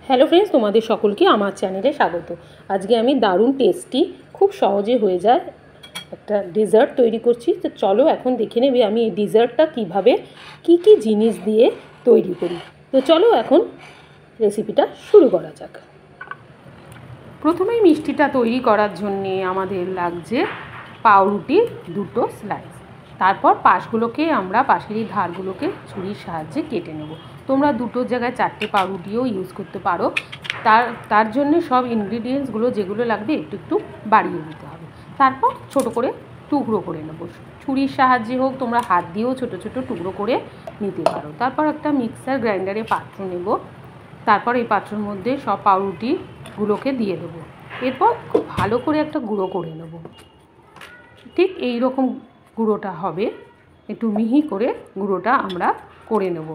Hello friends, তোমাদের সকলকে আমার চ্যানেলে স্বাগত। আজকে আমি দারুণ টেস্টি, খুব সহজে হয়ে যায় একটা ডেজার্ট তৈরি করছি। তো চলো এখন দেখে নেবে আমি এই ডেজার্টটা কীভাবে কী জিনিস দিয়ে তৈরি করি। তো চলো এখন রেসিপিটা শুরু করা যাক। প্রথমেই মিষ্টিটা তৈরি করার জন্যে আমাদের লাগছে পাউরুটির 2টো স্লাইস। তারপর পাশগুলোকে আমরা পাশের ধারগুলোকে ছুরির সাহায্যে কেটে নেব। তোমরা 2টোর জায়গায় 4টে পাউরুটিও ইউজ করতে পারো। তার জন্য সব ইনগ্রিডিয়েন্টসগুলো যেগুলো লাগবে একটু একটু বাড়িয়ে দিতে হবে। তারপর ছোট করে টুকরো করে নেব। ছুরির সাহায্যে হোক, তোমরা হাত দিয়েও ছোট ছোট টুকরো করে নিতে পারো। তারপর একটা মিক্সার গ্রাইন্ডারে পাত্র নেব। তারপর এই পাত্রের মধ্যে সব পাউরুটিগুলোকে দিয়ে দেবো। এরপর খুব ভালো করে একটা গুঁড়ো করে নেব। ঠিক এই রকম গুঁড়োটা হবে, একটু মিহি করে গুঁড়োটা আমরা করে নেব।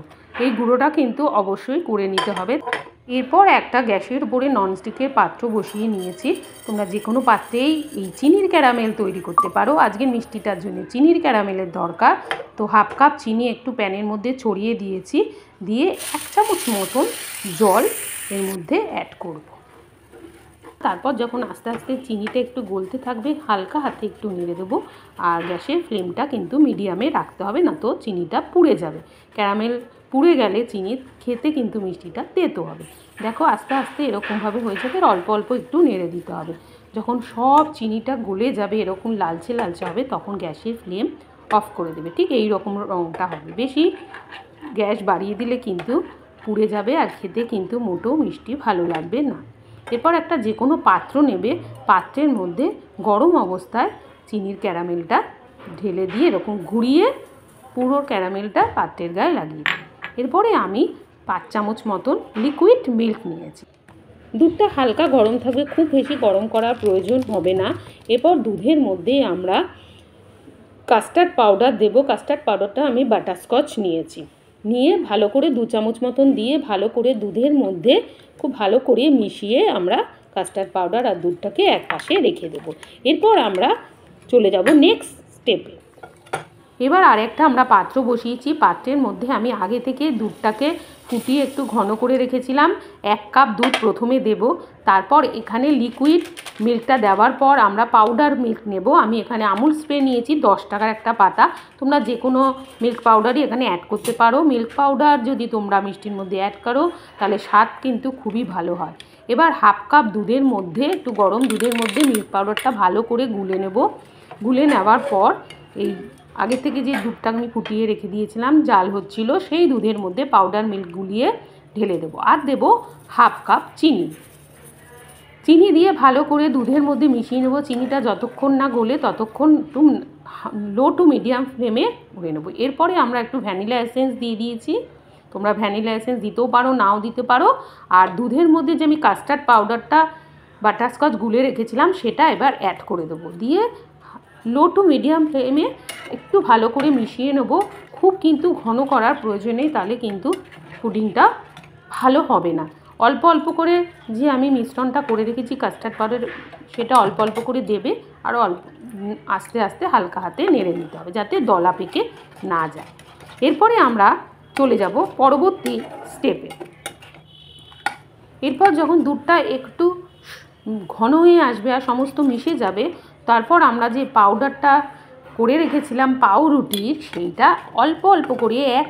এই গুঁড়োটা কিন্তু অবশ্যই করে নিতে হবে। এরপর একটা গ্যাসের উপরে ননস্টিকের পাত্র বসিয়ে নিয়েছি। তোমরা যে কোনো পাত্রেই এই চিনির ক্যারামেল তৈরি করতে পারো। আজকের মিষ্টিটার জন্য চিনির ক্যারামেলের দরকার। তো হাফ কাপ চিনি একটু প্যানের মধ্যে ছড়িয়ে দিয়েছি, দিয়ে 1 চামচ মতন জল এর মধ্যে অ্যাড করব। তারপর যখন আস্তে আস্তে চিনিটা একটু গলতে থাকবে, হালকা হাতে একটু নেড়ে দেবো। আর গ্যাসের ফ্লেমটা কিন্তু মিডিয়ামে রাখতে হবে, না তো চিনিটা পুড়ে যাবে। ক্যারামেল পুড়ে গেলে চিনি খেতে কিন্তু মিষ্টিটা তেতো হবে। দেখো আস্তে আস্তে এরকমভাবে হয়ে যাবে, অল্প অল্প একটু নেড়ে দিতে হবে। যখন সব চিনিটা গলে যাবে, এরকম লালচে লালচে হবে, তখন গ্যাসের ফ্লেম অফ করে দেবে। ঠিক এই রকম রঙটা হবে। বেশি গ্যাস বাড়িয়ে দিলে কিন্তু পুড়ে যাবে, আর খেতে কিন্তু মোটেও মিষ্টি ভালো লাগবে না। এরপর একটা যে কোনো পাত্র নেবে, পাত্রের মধ্যে গরম অবস্থায় চিনির ক্যারামেলটা ঢেলে দিয়ে এরকম ঘুরিয়ে পুরো ক্যারামেলটা পাত্রের গায়ে লাগিয়ে দিই। এরপরে আমি 5 চামচ মতন লিকুইড মিল্ক নিয়েছি। দুধটা হালকা গরম থাকবে, খুব বেশি গরম করার প্রয়োজন হবে না। এরপর দুধের মধ্যে আমরা কাস্টার্ড পাউডার দেব। কাস্টার্ড পাউডারটা আমি বাটারস্কচ নিয়েছি, নিয়ে ভালো করে 2 চামচ মতন দিয়ে ভালো করে দুধের মধ্যে খুব ভালো করে মিশিয়ে আমরা কাস্টার্ড পাউডার আর দুধটাকে এক পাশে রেখে দেব। এরপর আমরা চলে যাব নেক্সট স্টেপে। এবার আরেকটা আমরা পাত্র বসিয়েছি। পাত্রের মধ্যে আমি আগে থেকে দুধটাকে ফুটিয়ে একটু ঘন করে রেখেছিলাম। 1 কাপ দুধ প্রথমে দেব। তারপর এখানে লিকুইড মিল্কটা দেওয়ার পর আমরা পাউডার মিল্ক নেব। আমি এখানে আমুল স্প্রে নিয়েছি, 10 টাকার একটা পাতা। তোমরা যে কোনো মিল্ক পাউডারই এখানে অ্যাড করতে পারো। মিল্ক পাউডার যদি তোমরা মিষ্টির মধ্যে অ্যাড করো তাহলে স্বাদ কিন্তু খুবই ভালো হয়। এবার হাফ কাপ দুধের মধ্যে, একটু গরম দুধের মধ্যে মিল্ক পাউডারটা ভালো করে গুলে নেব। গুলে নেওয়ার পর এই আগে থেকে যে দুধটা আমি ফুটিয়ে রেখে দিয়েছিলাম, জাল হচ্ছিল, সেই দুধের মধ্যে পাউডার মিল্ক গুলিয়ে ঢেলে দেবো। আর দেবো হাফ কাপ চিনি। চিনি দিয়ে ভালো করে দুধের মধ্যে মিশিয়ে নেবো। চিনিটা যতক্ষণ না গলে ততক্ষণ একটু লো টু মিডিয়াম ফ্লেমে করে নেবো। এরপরে আমরা একটু ভ্যানিলা এসেন্স দিয়ে দিয়েছি। তোমরা ভ্যানিলা এসেন্স দিতেও পারো, নাও দিতে পারো। আর দুধের মধ্যে যে আমি কাস্টার্ড পাউডারটা বাটারস্কচ গুলে রেখেছিলাম সেটা এবার অ্যাড করে দেবো। দিয়ে লো টু মিডিয়াম ফ্লেমে একটু ভালো করে মিশিয়ে নেব। খুব কিন্তু ঘন করার প্রয়োজন নেই, তাহলে কিন্তু পুডিংটা ভালো হবে না। অল্প অল্প করে যে আমি মিশ্রণটা করে রেখেছি কাস্টার্ড পাউডার, সেটা অল্প অল্প করে দেবে। আর আস্তে আস্তে হালকা হাতে নেড়ে নিতে হবে, যাতে দলা পেকে না যায়। এরপরে আমরা চলে যাব পরবর্তী স্টেপে। এরপর যখন দুধটা একটু ঘন হয়ে আসবে আর সমস্ত মিশে যাবে, তারপর আমরা যে পাউডারটা করে রেখেছিলাম পাউরুটির, সেইটা অল্প অল্প করে 1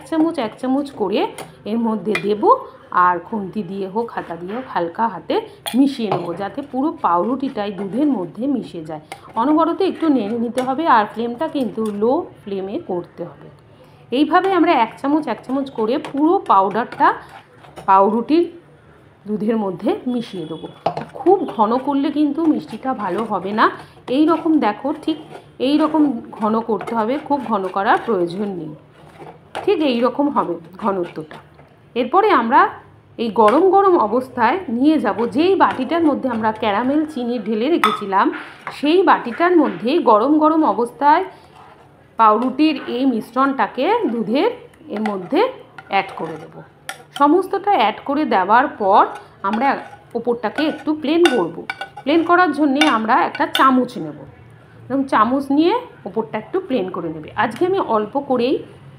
চামচ করে এর মধ্যে দেব। আর খুন্তি দিয়ে হোক হাতা দিয়ে হোক হালকা হাতে মিশিয়ে নেব, যাতে পুরো পাউরুটিটাই দুধের মধ্যে মিশে যায়। অনবরত একটু নেড়ে নিতে হবে, আর ফ্লেমটা কিন্তু লো ফ্লেমে করতে হবে। এইভাবে আমরা 1 চামচ করে পুরো পাউডারটা পাউরুটির দুধের মধ্যে মিশিয়ে দেবো। খুব ঘন করলে কিন্তু মিষ্টিটা ভালো হবে না। এই রকম দেখো, ঠিক এই রকম ঘন করতে হবে, খুব ঘন করার প্রয়োজন নেই। ঠিক এই রকম হবে ঘনত্বটা। এরপরে আমরা এই গরম গরম অবস্থায় নিয়ে যাব যেই বাটিটার মধ্যে আমরা ক্যারামেল চিনি ঢেলে রেখেছিলাম, সেই বাটিটার মধ্যে গরম গরম অবস্থায় পাউরুটির এই মিশ্রণটাকে দুধের এর মধ্যে অ্যাড করে দেব। সমস্তটা অ্যাড করে দেওয়ার পর আমরা ওপরটাকে একটু প্লেন করব। প্লেন করার জন্যে আমরা একটা চামচ নেব, এবং চামচ নিয়ে ওপরটা একটু প্লেন করে নেবে। আজকে আমি অল্প করেই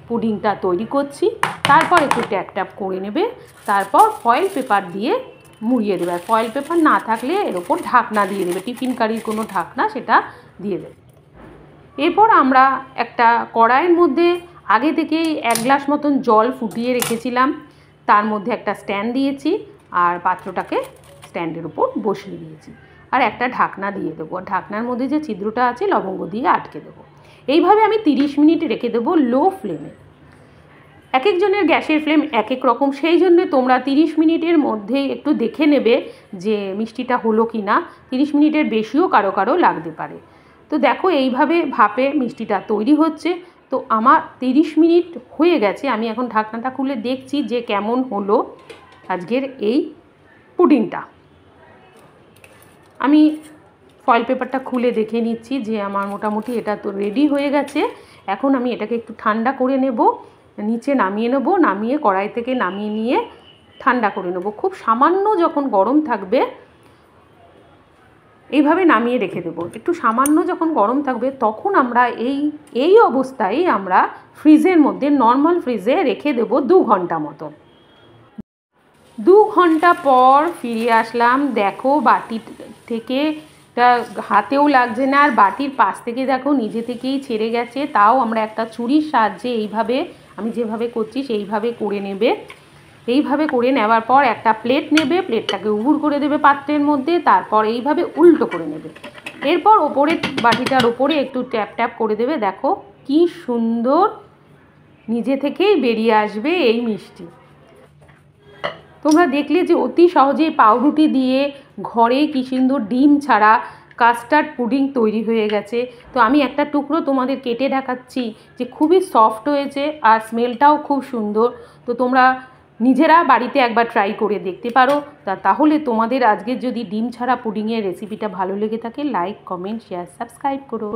পুডিংটা তৈরি করছি। তারপর একটু ট্যাপ ট্যাপ করে নেবে। তারপর ফয়েল পেপার দিয়ে মুড়িয়ে দেবে। আর ফয়েল পেপার না থাকলে এর ওপর ঢাকনা দিয়ে দেবে, টিফিন কারির কোনো ঢাকনা সেটা দিয়ে দেবে। এরপর আমরা একটা কড়াইয়ের মধ্যে আগে থেকেই 1 গ্লাস মতন জল ফুটিয়ে রেখেছিলাম, তার মধ্যে একটা স্ট্যান্ড দিয়েছি আর পাত্রটাকে স্ট্যান্ডের উপর বসিয়ে দিয়েছি। আর একটা ঢাকনা দিয়ে দেবো, আর ঢাকনার মধ্যে যে ছিদ্রটা আছে লবঙ্গ দিয়ে আটকে দেবো। এইভাবে আমি 30 মিনিট রেখে দেবো লো ফ্লেমে। এক একজনের গ্যাসের ফ্লেম এক এক রকম, সেই জন্য তোমরা 30 মিনিটের মধ্যে একটু দেখে নেবে যে মিষ্টিটা হলো কি না। 30 মিনিটের বেশিও কারো কারো লাগতে পারে। তো দেখো এইভাবে ভাপে মিষ্টিটা তৈরি হচ্ছে। তো আমার 30 মিনিট হয়ে গেছে, আমি এখন ঢাকনাটা খুলে দেখছি যে কেমন হলো আজকের এই পুডিংটা। আমি ফয়েল পেপারটা খুলে দেখে নিচ্ছি যে আমার মোটামুটি এটা তো রেডি হয়ে গেছে। এখন আমি এটাকে একটু ঠান্ডা করে নেব, নিচে নামিয়ে নেব, নামিয়ে কড়াই থেকে নামিয়ে নিয়ে ঠান্ডা করে নেব। খুব সামান্য যখন গরম থাকবে এইভাবে নামিয়ে রেখে দেবো। একটু সামান্য যখন গরম থাকবে তখন আমরা এই অবস্থায় আমরা ফ্রিজের মধ্যে নর্মাল ফ্রিজে রেখে দেবো 2 ঘন্টা মতো। 2 ঘন্টা পর ফিরে আসলাম। দেখো বাটি থেকে হাতেও লাগছে না, আর বাটির পাশ থেকে দেখো নিজে থেকেই ছেড়ে গেছে। তাও আমরা একটা ছুরির সাহায্যে এইভাবে, আমি যেভাবে করছি সেইভাবে করে নেবে। এইভাবে করে নেওয়ার পর একটা প্লেট নেবে, প্লেটটাকে উবুড় করে দেবে পাত্রের মধ্যে, তারপর এইভাবে উল্টো করে নেবে। এরপর ওপরে বাটিটার ওপরে একটু ট্যাপ ট্যাপ করে দেবে। দেখো কি সুন্দর নিজে থেকেই বেরিয়ে আসবে এই মিষ্টি। তোমরা দেখলে যে অতি সহজেই পাউরুটি দিয়ে ঘরে কি সুন্দর ডিম ছাড়া কাস্টার্ড পুডিং তৈরি হয়ে গেছে। তো আমি একটা টুকরো তোমাদের কেটে দেখাচ্ছি যে খুবই সফট হয়েছে আর স্মেলটাও খুব সুন্দর। তো তোমরা নিজেরা বাড়িতে একবার ট্রাই করে দেখতে পারো। তাহলে তোমাদের আজকের যদি ডিম ছাড়া পুডিংয়ের রেসিপিটা ভালো লেগে থাকে, লাইক, কমেন্ট, শেয়ার, সাবস্ক্রাইব করো।